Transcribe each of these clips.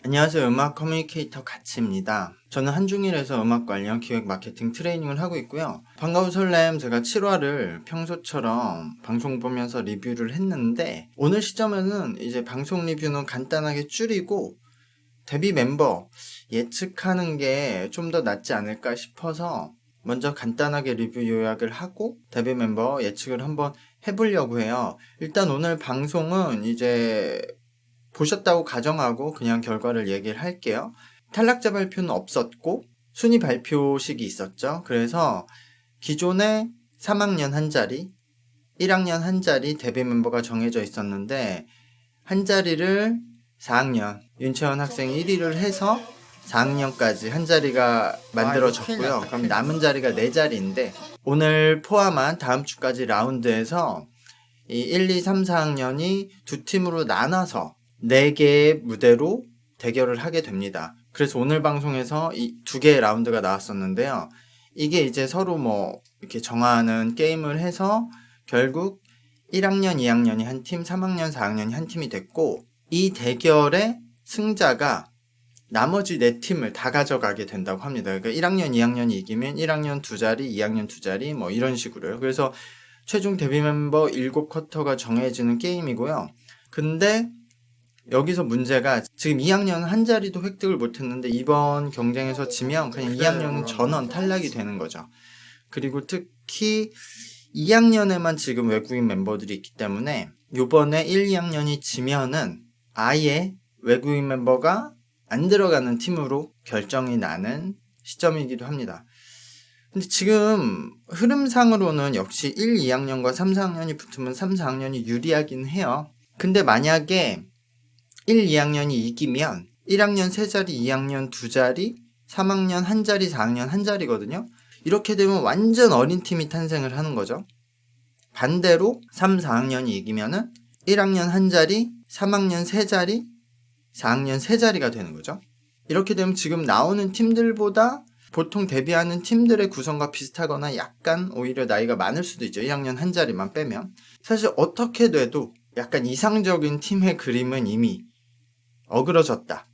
안녕하세요. 음악 커뮤니케이터 가치입니다. 저는 한중일에서 음악 관련 기획 마케팅 트레이닝을 하고 있고요. 반가운 설렘, 제가 7화를 평소처럼 방송 보면서 리뷰를 했는데 오늘 시점에는 이제 방송 리뷰는 간단하게 줄이고 데뷔 멤버 예측하는 게 좀 더 낫지 않을까 싶어서 먼저 간단하게 리뷰 요약을 하고 데뷔 멤버 예측을 한번 해보려고 해요. 일단 오늘 방송은 이제 보셨다고 가정하고 그냥 결과를 얘기를 할게요. 탈락자 발표는 없었고 순위 발표식이 있었죠. 그래서 기존에 3학년 한 자리, 1학년 한 자리 데뷔 멤버가 정해져 있었는데 한 자리를 4학년 윤채원 학생이 1위를 해서 4학년까지 한 자리가 만들어졌고요. 그럼 남은 자리가 4자리인데 오늘 포함한 다음 주까지 라운드에서 이 1, 2, 3, 4학년이 두 팀으로 나눠서 4개의 무대로 대결을 하게 됩니다. 그래서 오늘 방송에서 이 2개의 라운드가 나왔었는데요. 이게 이제 서로 뭐 이렇게 정하는 게임을 해서 결국 1학년, 2학년이 한 팀, 3학년, 4학년이 한 팀이 됐고 이 대결의 승자가 나머지 4팀을 다 가져가게 된다고 합니다. 그러니까 1학년, 2학년이 이기면 1학년 2자리, 2학년 2자리 뭐 이런 식으로요. 그래서 최종 데뷔 멤버 7쿼터가 정해지는 게임이고요. 근데 여기서 문제가 지금 2학년은 한 자리도 획득을 못했는데 이번 경쟁에서 지면 그냥 2학년은 전원 탈락이 되는 거죠. 그리고 특히 2학년에만 지금 외국인 멤버들이 있기 때문에 요번에 1, 2학년이 지면은 아예 외국인 멤버가 안 들어가는 팀으로 결정이 나는 시점이기도 합니다. 근데 지금 흐름상으로는 역시 1, 2학년과 3, 4학년이 붙으면 3, 4학년이 유리하긴 해요. 근데 만약에 1, 2학년이 이기면 1학년 3자리, 2학년 2자리, 3학년 1자리, 4학년 1자리거든요. 이렇게 되면 완전 어린 팀이 탄생을 하는 거죠. 반대로 3, 4학년이 이기면은 1학년 1자리, 3학년 3자리, 4학년 3자리가 되는 거죠. 이렇게 되면 지금 나오는 팀들보다 보통 데뷔하는 팀들의 구성과 비슷하거나 약간 오히려 나이가 많을 수도 있죠. 1학년 1자리만 빼면. 사실 어떻게 돼도 약간 이상적인 팀의 그림은 이미 어그러졌다.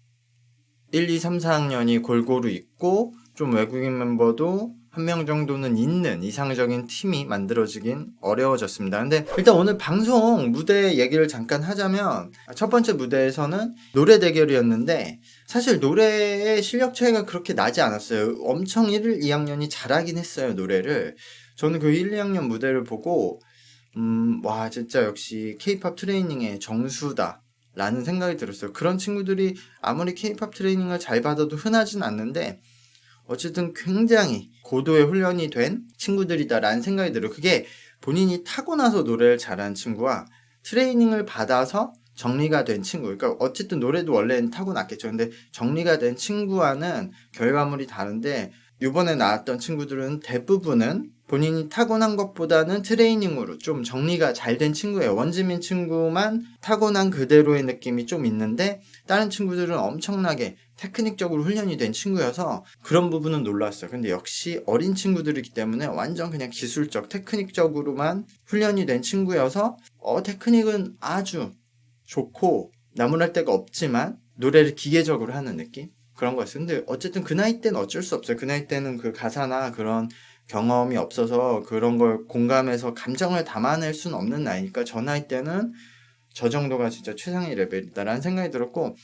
1, 2, 3, 4학년이 골고루 있고 좀 외국인 멤버도 한 명 정도는 있는 이상적인 팀이 만들어지긴 어려워졌습니다. 근데 일단 오늘 방송 무대 얘기를 잠깐 하자면 첫 번째 무대에서는 노래 대결이었는데 사실 노래의 실력 차이가 그렇게 나지 않았어요. 엄청 1, 2학년이 잘하긴 했어요, 노래를. 저는 그 1, 2학년 무대를 보고 와 진짜 역시 K-POP 트레이닝의 정수다 라는 생각이 들었어요. 그런 친구들이 아무리 K-POP 트레이닝을 잘 받아도 흔하진 않는데 어쨌든 굉장히 고도의 훈련이 된 친구들이다라는 생각이 들어요. 그게 본인이 타고나서 노래를 잘하는 친구와 트레이닝을 받아서 정리가 된 친구. 그러니까 어쨌든 노래도 원래는 타고났겠죠. 근데 정리가 된 친구와는 결과물이 다른데 이번에 나왔던 친구들은 대부분은 본인이 타고난 것보다는 트레이닝으로 좀 정리가 잘 된 친구예요. 원지민 친구만 타고난 그대로의 느낌이 좀 있는데 다른 친구들은 엄청나게 테크닉적으로 훈련이 된 친구여서 그런 부분은 놀랐어요. 근데 역시 어린 친구들이기 때문에 완전 그냥 기술적, 테크닉적으로만 훈련이 된 친구여서 테크닉은 아주 좋고 나무랄 데가 없지만 노래를 기계적으로 하는 느낌? 그런 거였어요. 근데 어쨌든 그 나이 때는 어쩔 수 없어요. 그 나이 때는 그 가사나 그런 경험이 없어서 그런 걸 공감해서 감정을 담아낼 수는 없는 나이니까 저 나이 때는 저 정도가 진짜 최상의 레벨이다라는 생각이 들었고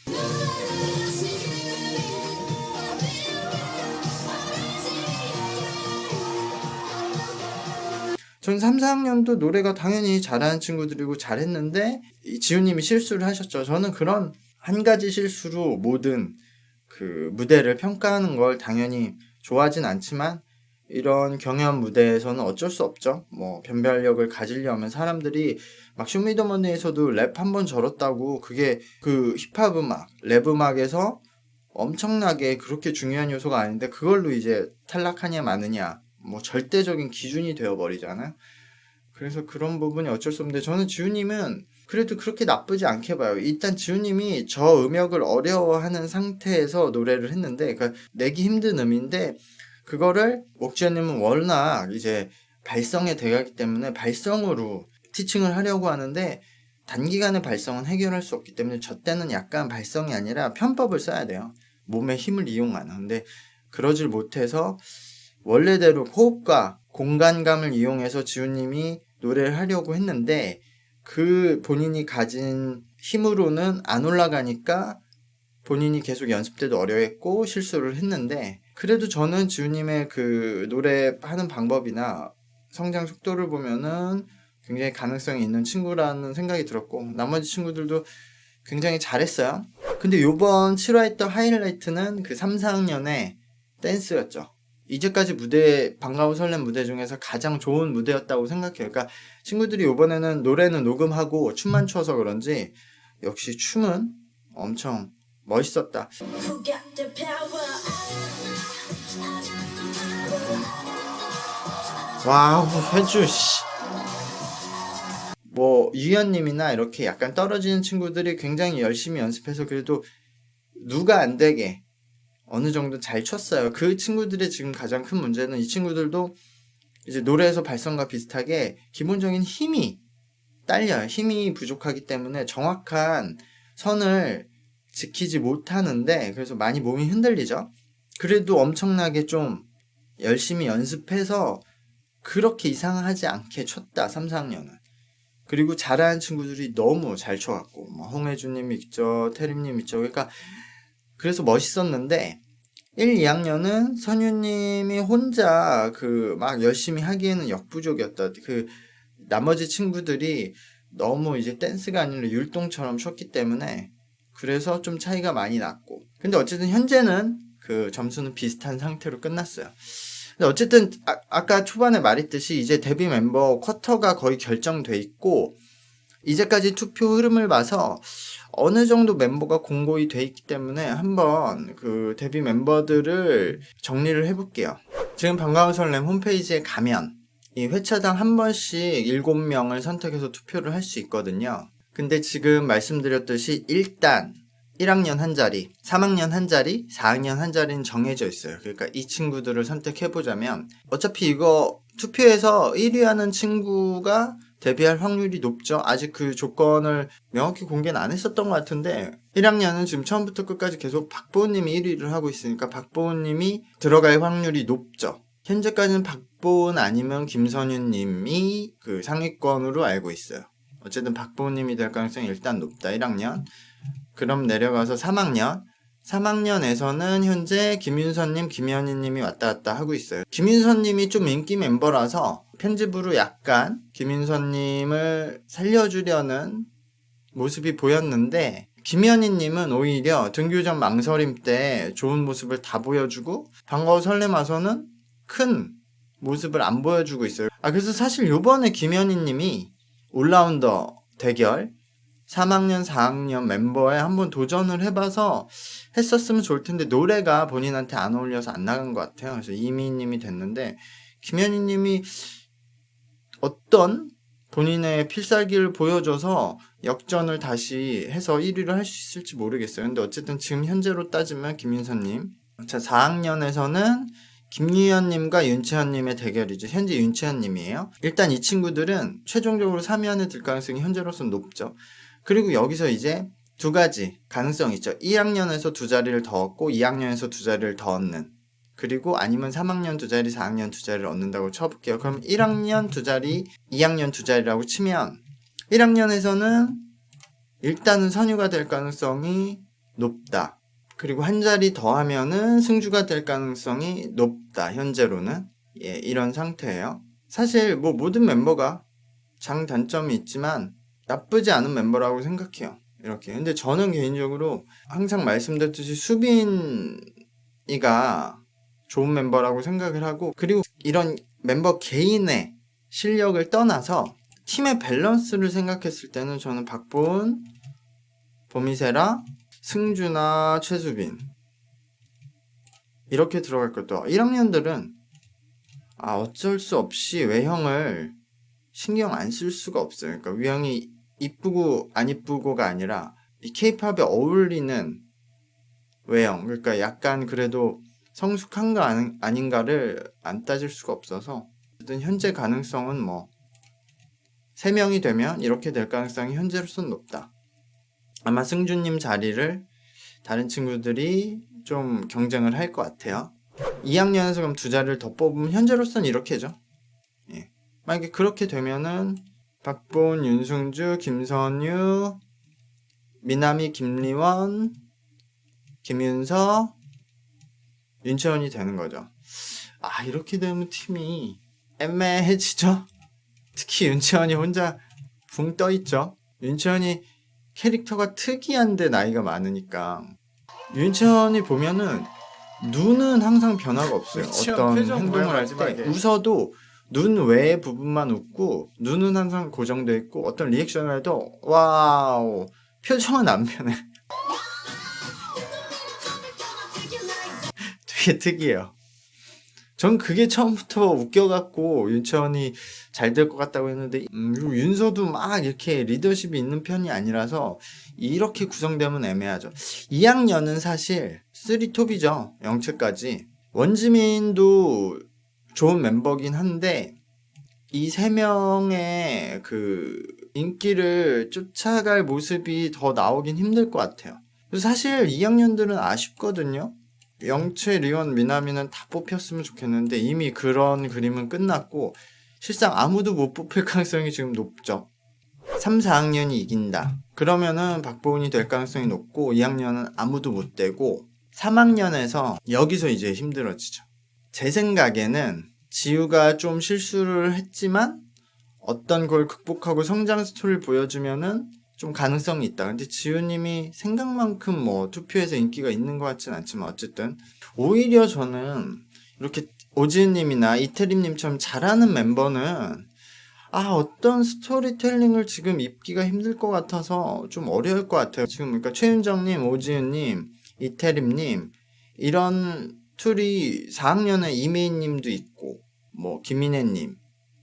전 3, 4학년도 노래가 당연히 잘하는 친구들이고 잘했는데 지훈님이 실수를 하셨죠. 저는 그런 한 가지 실수로 모든 그 무대를 평가하는 걸 당연히 좋아하진 않지만 이런 경연 무대에서는 어쩔 수 없죠. 뭐 변별력을 가지려면 사람들이 막 쇼미더머니에서도 랩 한 번 절었다고 그게 그 힙합 음악, 랩 음악에서 엄청나게 그렇게 중요한 요소가 아닌데 그걸로 이제 탈락하냐 마느냐 뭐 절대적인 기준이 되어버리잖아요. 그래서 그런 부분이 어쩔 수 없는데 저는 지훈님은 그래도 그렇게 나쁘지 않게 봐요. 일단 지훈님이 저 음역을 어려워하는 상태에서 노래를 했는데 그러니까 내기 힘든 음인데 그거를 옥주현님은 워낙 이제 발성에 대가기 때문에 발성으로 티칭을 하려고 하는데 단기간에 발성은 해결할 수 없기 때문에 저 때는 약간 발성이 아니라 편법을 써야 돼요. 몸의 힘을 이용하는. 근데 그러질 못해서 원래대로 호흡과 공간감을 이용해서 지훈님이 노래를 하려고 했는데 그 본인이 가진 힘으로는 안 올라가니까 본인이 계속 연습 때도 어려워했고 실수를 했는데, 그래도 저는 지훈님의 그 노래하는 방법이나 성장 속도를 보면은 굉장히 가능성이 있는 친구라는 생각이 들었고, 나머지 친구들도 굉장히 잘했어요. 근데 요번 7화했던 하이라이트는 그 3, 4학년의 댄스였죠. 이제까지 무대, 반가운 설렘 무대 중에서 가장 좋은 무대였다고 생각해요. 그러니까 친구들이 요번에는 노래는 녹음하고 춤만 춰서 그런지 역시 춤은 엄청 멋있었다. 와우, 해주 씨. 뭐 유연님이나 이렇게 약간 떨어지는 친구들이 굉장히 열심히 연습해서 그래도 누가 안 되게 어느 정도 잘 췄어요. 그 친구들의 지금 가장 큰 문제는 이 친구들도 이제 노래에서 발성과 비슷하게 기본적인 힘이 딸려요. 힘이 부족하기 때문에 정확한 선을 지키지 못하는데, 그래서 많이 몸이 흔들리죠. 그래도 엄청나게 좀 열심히 연습해서 그렇게 이상하지 않게 췄다, 3, 4학년은. 그리고 잘하는 친구들이 너무 잘 춰갖고, 뭐 홍혜주님 있죠, 태림님 있죠. 그러니까 그래서 멋있었는데 1, 2학년은 선유님이 혼자 그 막 열심히 하기에는 역부족이었다. 그 나머지 친구들이 너무 이제 댄스가 아니라 율동처럼 췄기 때문에 그래서 좀 차이가 많이 났고, 근데 어쨌든 현재는 그 점수는 비슷한 상태로 끝났어요. 근데 어쨌든 아까 초반에 말했듯이 이제 데뷔 멤버 쿼터가 거의 결정돼 있고, 이제까지 투표 흐름을 봐서 어느 정도 멤버가 공고히 돼 있기 때문에 한번 그 데뷔 멤버들을 정리를 해볼게요. 지금 반가운 설렘 홈페이지에 가면 이 회차당 한 번씩 7명을 선택해서 투표를 할 수 있거든요. 근데 지금 말씀드렸듯이 일단 1학년 한 자리, 3학년 한 자리, 4학년 한 자리는 정해져 있어요. 그러니까 이 친구들을 선택해보자면 어차피 이거 투표에서 1위 하는 친구가 데뷔할 확률이 높죠. 아직 그 조건을 명확히 공개는 안 했었던 것 같은데 1학년은 지금 처음부터 끝까지 계속 박보은님이 1위를 하고 있으니까 박보은님이 들어갈 확률이 높죠. 현재까지는 박보은 아니면 김선윤님이 그 상위권으로 알고 있어요. 어쨌든 박보은님이 될 가능성이 일단 높다, 1학년. 그럼 내려가서 3학년. 3학년에서는 현재 김윤서님, 김현희님이 왔다 갔다 하고 있어요. 김윤서님이 좀 인기 멤버라서 편집으로 약간 김윤서님을 살려주려는 모습이 보였는데, 김현희님은 오히려 등교 전 망설임 때 좋은 모습을 다 보여주고 반가워 설렘 와서는 큰 모습을 안 보여주고 있어요. 그래서 사실 요번에 김현희님이 올라운더 대결 3학년, 4학년 멤버에 한번 도전을 해봐서 했었으면 좋을 텐데 노래가 본인한테 안 어울려서 안 나간 것 같아요. 그래서 이미희님이 됐는데, 김현희님이 어떤 본인의 필살기를 보여줘서 역전을 다시 해서 1위를 할 수 있을지 모르겠어요. 근데 어쨌든 지금 현재로 따지면 김윤서님. 자, 4학년에서는 김유연님과 윤채연님의 대결이죠. 현재 윤채연님이에요. 일단 이 친구들은 최종적으로 3위 안에 들 가능성이 현재로서는 높죠. 그리고 여기서 이제 두 가지 가능성이 있죠. 1학년에서 두 자리를 더 얻고 2학년에서 두 자리를 더 얻는, 그리고 아니면 3학년 두 자리, 4학년 두 자리를 얻는다고 쳐볼게요. 그럼 1학년 두 자리, 2학년 두 자리라고 치면 1학년에서는 일단은 선유가 될 가능성이 높다. 그리고 한 자리 더 하면은 승주가 될 가능성이 높다. 현재로는 이런 상태예요. 사실 뭐 모든 멤버가 장단점이 있지만 나쁘지 않은 멤버라고 생각해요. 이렇게. 근데 저는 개인적으로 항상 말씀드렸듯이 수빈이가 좋은 멤버라고 생각을 하고, 그리고 이런 멤버 개인의 실력을 떠나서 팀의 밸런스를 생각했을 때는 저는 박보은, 보미세라, 승주나 최수빈 이렇게 들어갈 것도. 1학년들은 어쩔 수 없이 외형을 신경 안 쓸 수가 없어요. 그러니까 외형이 이쁘고 안 이쁘고가 아니라 이 케이팝에 어울리는 외형, 그러니까 약간 그래도 성숙한가 아닌가를 안 따질 수가 없어서, 어쨌든 현재 가능성은 뭐 3명이 되면 이렇게 될 가능성이 현재로서는 높다. 아마 승주님 자리를 다른 친구들이 좀 경쟁을 할 것 같아요. 2학년에서 그럼 2자리를 더 뽑으면 현재로서는 이렇게죠. 예. 만약에 그렇게 되면은 박보은, 윤승주, 김선유, 미나미, 김리원, 김윤서, 윤채원이 되는 거죠. 아, 이렇게 되면 팀이 애매해지죠. 특히 윤채원이 혼자 붕 떠있죠. 윤채원이 캐릭터가 특이한데 나이가 많으니까. 윤채원이 보면은 눈은 항상 변화가 없어요. 어떤 행동을 할 때 웃어도 눈 외의 부분만 웃고 눈은 항상 고정돼 있고 어떤 리액션을 해도 와우, 표정은 안 변해. 되게 특이해요. 전 그게 처음부터 웃겨갖고 윤채원이 잘 될 것 같다고 했는데 그리고 윤서도 막 이렇게 리더십이 있는 편이 아니라서 이렇게 구성되면 애매하죠. 2학년은 사실 3톱이죠. 영채까지. 원지민도 좋은 멤버긴 한데 이 3명의 그 인기를 쫓아갈 모습이 더 나오긴 힘들 것 같아요. 그래서 사실 2학년들은 아쉽거든요. 영채, 리원, 미나미는 다 뽑혔으면 좋겠는데 이미 그런 그림은 끝났고 실상 아무도 못 뽑힐 가능성이 지금 높죠. 3, 4학년이 이긴다. 그러면은 박보은이 될 가능성이 높고 2학년은 아무도 못 되고 3학년에서 여기서 이제 힘들어지죠. 제 생각에는 지우가 좀 실수를 했지만 어떤 걸 극복하고 성장 스토리를 보여주면은 좀 가능성이 있다. 근데 지우님이 생각만큼 뭐 투표에서 인기가 있는 것 같진 않지만 어쨌든 오히려 저는 이렇게 오지은님이나 이태림님처럼 잘하는 멤버는 어떤 스토리텔링을 지금 입기가 힘들 것 같아서 좀 어려울 것 같아요. 지금 그러니까 최윤정님, 오지은님, 이태림님 이런 툴이 4학년에 이메인님도 있고 뭐 김인혜님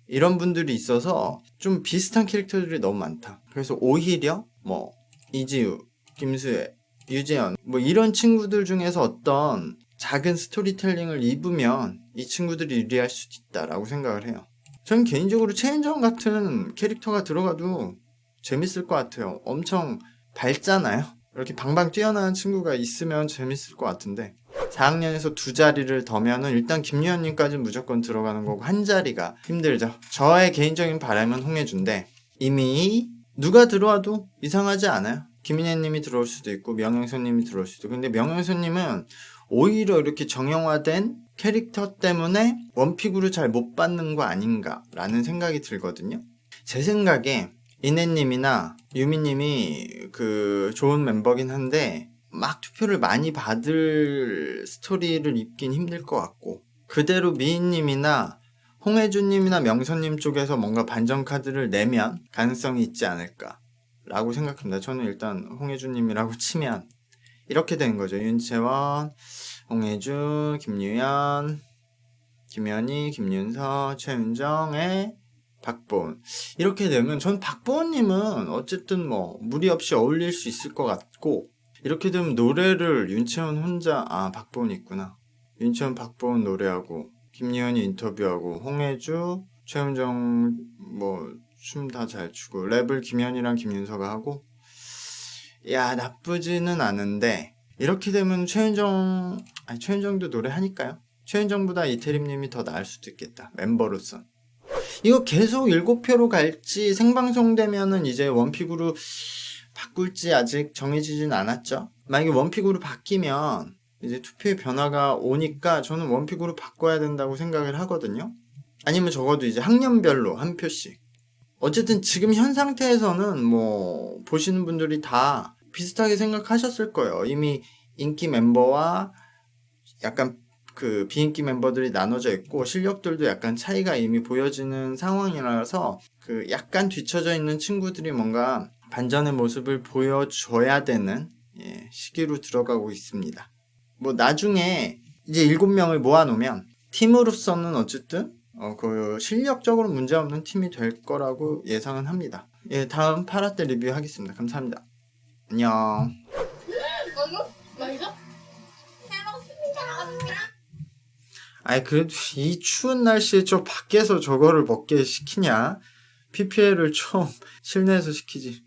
이런 분들이 있어서 좀 비슷한 캐릭터들이 너무 많다. 그래서 오히려 뭐 이지우, 김수혜, 유재현 뭐 이런 친구들 중에서 어떤 작은 스토리텔링을 입으면 이 친구들이 유리할 수도 있다라고 생각을 해요. 전 개인적으로 최은정 같은 캐릭터가 들어가도 재밌을 것 같아요. 엄청 밝잖아요. 이렇게 방방 뛰어나는 친구가 있으면 재밌을 것 같은데 4학년에서 2자리를 더면은 일단 김유현님까지는 무조건 들어가는 거고 한 자리가 힘들죠. 저의 개인적인 바람은 홍혜주인데 이미 누가 들어와도 이상하지 않아요. 김인혜님이 들어올 수도 있고 명영선님이 들어올 수도 있고 근데 명영선님은 오히려 이렇게 정형화된 캐릭터 때문에 원픽으로 잘 못 받는 거 아닌가 라는 생각이 들거든요. 제 생각에 인혜님이나 유미님이 그 좋은 멤버긴 한데 막 투표를 많이 받을 스토리를 입긴 힘들 것 같고 그대로 미인님이나 홍혜주님이나 명선님 쪽에서 뭔가 반전 카드를 내면 가능성이 있지 않을까 라고 생각합니다. 저는 일단 홍혜주님이라고 치면 이렇게 되는 거죠. 윤채원, 홍혜주, 김유연, 김연희, 김윤서, 최은정의 박보은 이렇게 되면 전 박보은님은 어쨌든 뭐 무리 없이 어울릴 수 있을 것 같고 이렇게 되면 노래를 윤채원 혼자 박보은 있구나. 윤채원 박보은 노래하고 김유연이 인터뷰하고 홍혜주 최은정 뭐 춤 다 잘 추고 랩을 김연이랑 김윤서가 하고 야 나쁘지는 않은데 이렇게 되면 최은정도 노래하니까요. 최은정보다 이태림님이 더 나을 수도 있겠다. 멤버로선. 이거 계속 7표로 갈지 생방송 되면은 이제 원픽으로 바꿀지 아직 정해지진 않았죠. 만약에 원픽으로 바뀌면 이제 투표의 변화가 오니까 저는 원픽으로 바꿔야 된다고 생각을 하거든요. 아니면 적어도 이제 학년별로 한 표씩. 어쨌든 지금 현 상태에서는 뭐 보시는 분들이 다 비슷하게 생각하셨을 거예요. 이미 인기 멤버와 약간 그 비인기 멤버들이 나눠져 있고 실력들도 약간 차이가 이미 보여지는 상황이라서 그 약간 뒤처져 있는 친구들이 뭔가 반전의 모습을 보여줘야 되는 시기로 들어가고 있습니다. 뭐 나중에 이제 7명을 모아놓으면 팀으로서는 어쨌든 그 실력적으로 문제없는 팀이 될 거라고 예상은 합니다. 다음 파라떼 리뷰하겠습니다. 감사합니다. 안녕. 그래도 이 추운 날씨에 저 밖에서 저거를 먹게 시키냐? PPL을 좀 실내에서 시키지.